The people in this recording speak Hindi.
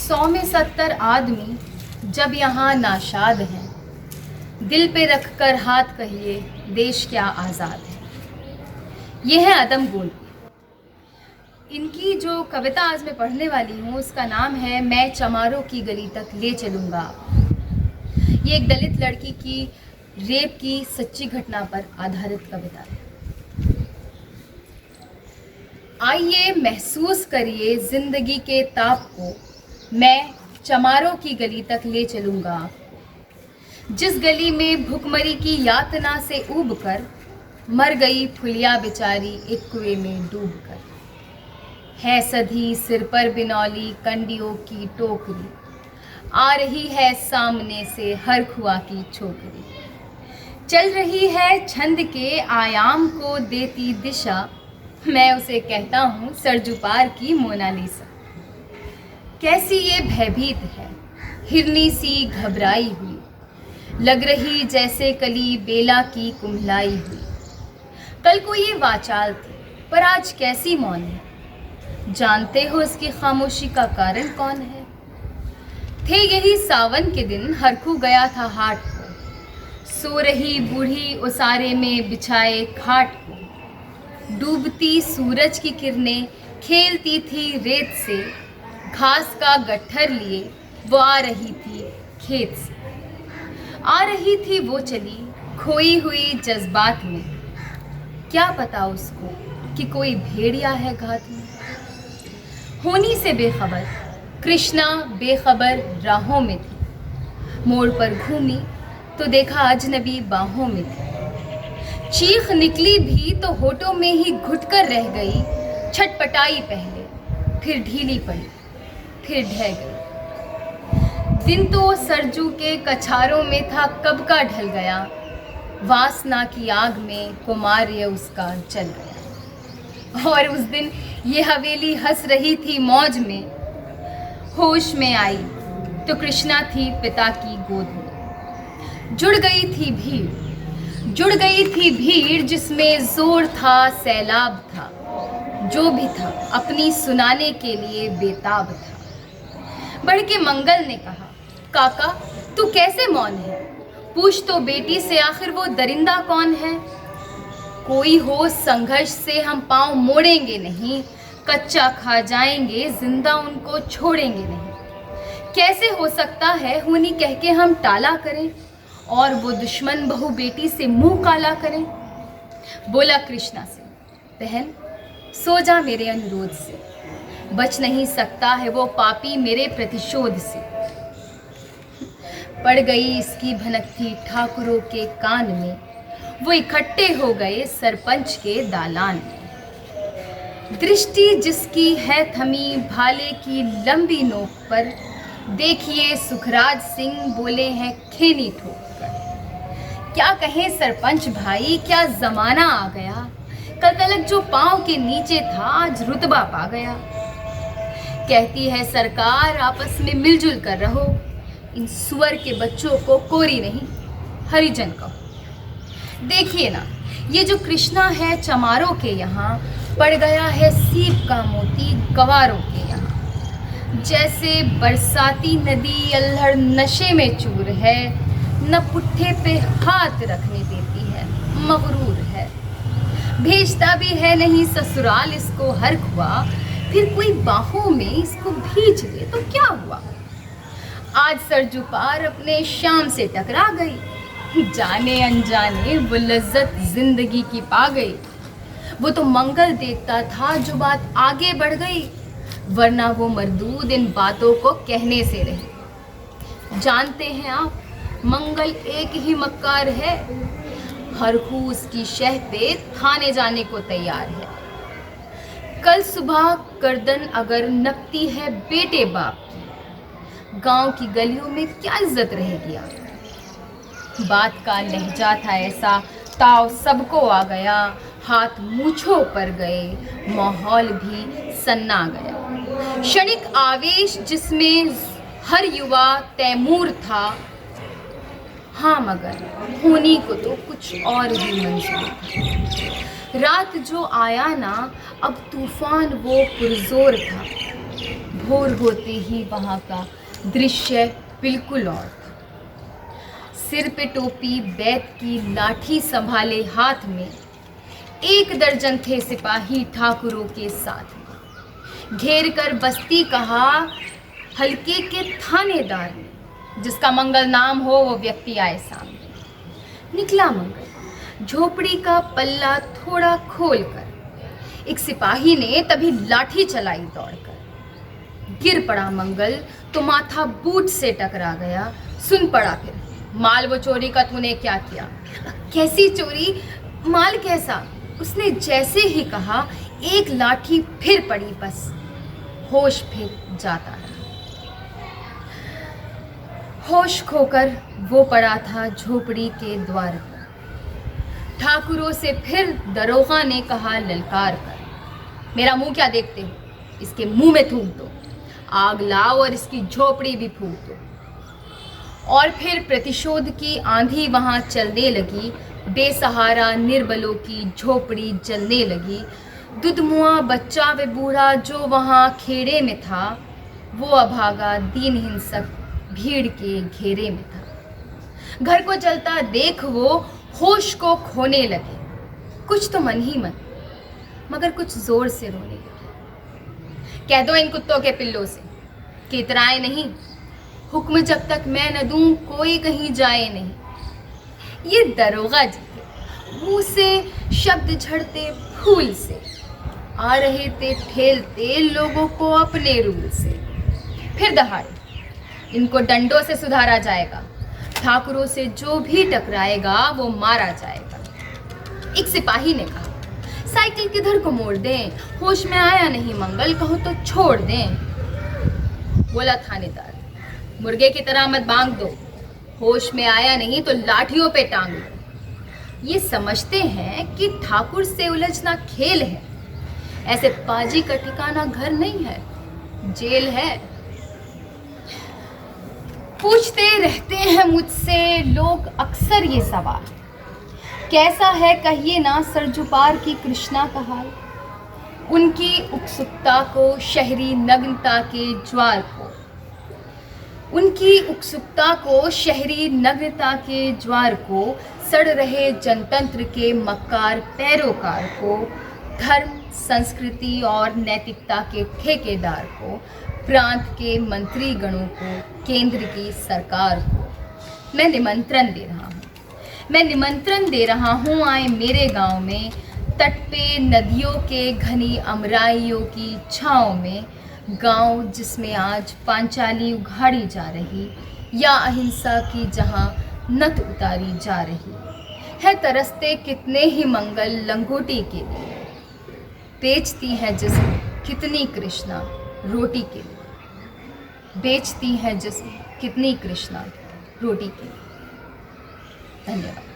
100 में 70 आदमी जब यहाँ नाशाद हैं, दिल पे रख कर हाथ कहिए देश क्या आज़ाद है। ये है अदम गोल। इनकी जो कविता आज मैं पढ़ने वाली हूँ उसका नाम है मैं चमारों की गली तक ले चलूँगा। ये एक दलित लड़की की रेप की सच्ची घटना पर आधारित कविता है। आइए महसूस करिए जिंदगी के ताप को, मैं चमारों की गली तक ले चलूँगा। जिस गली में भुखमरी की यातना से ऊब कर मर गई फुलिया बेचारी एक कुएं में डूब कर। है सधी सिर पर बिनौली कंडियों की टोकरी, आ रही है सामने से हर खुआ की छोकरी। चल रही है छंद के आयाम को देती दिशा, मैं उसे कहता हूँ सरजुपार की मोनालिसा। कैसी ये भयभीत है हिरनी सी घबराई हुई, लग रही जैसे कली बेला की कुम्हलाई हुई। कल को ये वाचाल थी पर आज कैसी मौन है, जानते हो इसकी खामोशी का कारण कौन है। थे यही सावन के दिन हरखू गया था हाट को, सो रही बूढ़ी उसारे में बिछाए खाट को। डूबती सूरज की किरणें खेलती थी रेत से, घास का गट्ठर लिए वो आ रही थी खेत से। आ रही थी वो चली खोई हुई जज्बात में, क्या पता उसको कि कोई भेड़िया है घात में। होनी से बेखबर कृष्णा बेखबर राहों में थी, मोड़ पर घूमी तो देखा अजनबी बाहों में थी। चीख निकली भी तो होठों में ही घुटकर रह गई, छटपटाई पहले फिर ढीली पड़ी फिर ढह गई। दिन तो सरजू के कछारों में था कब का ढल गया, वासना की आग में कुमार्य उसका जल गया। और उस दिन ये हवेली हंस रही थी मौज में, होश में आई तो कृष्णा थी पिता की गोद में। जुड़ गई थी भीड़ जिसमें जोर था सैलाब था, जो भी था अपनी सुनाने के लिए बेताब था। बढ़ के मंगल ने कहा काका तू कैसे मौन है, पूछ तो बेटी से आखिर वो दरिंदा कौन है। कोई हो संघर्ष से हम पांव मोड़ेंगे नहीं, कच्चा खा जाएंगे जिंदा उनको छोड़ेंगे नहीं। कैसे हो सकता है हुनी कह के हम टाला करें, और वो दुश्मन बहू बेटी से मुंह काला करें। बोला कृष्णा से बहन सो जा मेरे अनुरोध से, बच नहीं सकता है वो पापी मेरे प्रतिशोध से। पड़ गई इसकी भनकती ठाकुरों के कान में, वो इकट्ठे हो गए सरपंच के दालान में। दृष्टि जिसकी है थमी भाले की लंबी नोक पर, देखिए सुखराज सिंह बोले हैं खेनी ठोक कर। क्या कहें सरपंच भाई क्या जमाना आ गया, कल तलक जो पांव के नीचे था आज रुतबा पा गया। कहती है सरकार आपस में मिलजुल कर रहो, इन सुअर के बच्चों को कोरी नहीं हरिजन कहो। देखिए ना ये जो कृष्णा है चमारों के यहाँ, पड़ गया है सीप का मोती गवारों के यहाँ। जैसे बरसाती नदी अल्हड़ नशे में चूर है, न पुट्ठे पे हाथ रखने देती है मगरूर है। भेजता भी है नहीं ससुराल इसको हर खुआ, फिर कोई बाहों में इसको भींच ले तो क्या हुआ। आज सरजू पार अपने शाम से टकरा गई, जाने अनजाने वो लज्जत जिंदगी की पा गई। वो तो मंगल देखता था जो बात आगे बढ़ गई, वरना वो मरदूद इन बातों को कहने से रहे। जानते हैं आप मंगल एक ही मक्कार है, हर खू उसकी शह पे थाने जाने को तैयार है। कल सुबह गर्दन अगर नपती है बेटे बाप की, गांव की गलियों में क्या इज्जत रहेगी आप। बात का लहजा था ऐसा ताव सबको आ गया, हाथ मूछों पर गए माहौल भी सन्ना गया। क्षणिक आवेश जिसमें हर युवा तैमूर था, हाँ मगर होनी को तो कुछ और भी मंजूर था। रात जो आया ना अब तूफान वो पुरजोर था, भोर होते ही वहाँ का दृश्य बिल्कुल और था। सिर पे टोपी, बैत की लाठी संभाले हाथ में 1 दर्जन थे सिपाही ठाकुरों के साथ में। घेर कर बस्ती कहा हल्के के थानेदार ने, जिसका मंगल नाम हो वो व्यक्ति आए सामने। निकला मंगल झोपड़ी का पल्ला थोड़ा खोल कर। एक सिपाही ने तभी लाठी चलाई दौड़कर। गिर पड़ा मंगल तो माथा बूट से टकरा गया। सुन पड़ा फिर, माल वो चोरी का तूने क्या किया? कैसी चोरी? माल कैसा? उसने जैसे ही कहा एक लाठी फिर पड़ी, बस होश फिर जाता रहा। होश खोकर वो पड़ा था झोपड़ी के द्वार पर। ठाकुरों से फिर दरोगा ने कहा ललकार कर, मेरा मुंह क्या देखते हो? इसके मुंह में थूक दो, आग लाओ और इसकी झोपड़ी भी फूक दो। और फिर प्रतिशोध की आंधी वहां चलने लगी। बेसहारा निर्बलों की झोपड़ी जलने लगी। दुधमुआ बच्चा व बूढ़ा जो वहां खेड़े में था, वो अभागा दीन हिंसक भीड़ के घेरे में था। घर को जलता देख वो होश को खोने लगे। कुछ तो मन ही मन, मगर कुछ जोर से रोने लगे। कह दो इन कुत्तों के पिल्लों से कि इतराए नहीं, हुक्म जब तक मैं न दूं कोई कहीं जाए नहीं। ये दरोगा जी थे, मुंह से शब्द झड़ते फूल से, आ रहे थे ठेलते लोगों को अपने रूल से। फिर दहाड़े इनको डंडों से सुधारा जाएगा, ठाकुरों से जो भी टकराएगा वो मारा जाएगा। एक सिपाही ने कहा, साइकिल किधर को मोड़ दें, होश में आया नहीं मंगल, कहो तो छोड़ दें। बोला थानेदार, मुर्गे की तरह मत बांग दो, होश में आया नहीं तो लाठियों पे टांग दो। ये समझते हैं कि ठाकुर से उलझना खेल है। ऐसे पाजी का ठिकाना घर नहीं है, जेल है। पूछते रहते हैं मुझसे लोग अक्सर ये सवाल, कैसा है कहिए ना सरजुपार की कृष्णा का हाल। उनकी उत्सुकता को शहरी नग्नता के ज्वार को, उनकी उत्सुकता को शहरी नग्नता के ज्वार को, सड़ रहे जनतंत्र के मक्कार पैरोकार को, धर्म संस्कृति और नैतिकता के ठेकेदार को, प्रांत के मंत्री गणों को, केंद्र की सरकार को मैं निमंत्रण दे रहा हूँ। मैं निमंत्रण दे रहा हूँ आए मेरे गांव में, तट पे नदियों के घनी अमराइयों की छाँव में। गांव जिसमें आज पांचाली उघाड़ी जा रही, या अहिंसा की जहां नथ उतारी जा रही है। तरसते कितने ही मंगल लंगोटी के लिए, बेचती है जिस्म कितनी कृष्णा रोटी के लिए। बेचती है जिस्म कितनी कृष्णा रोटी के लिए। धन्यवाद।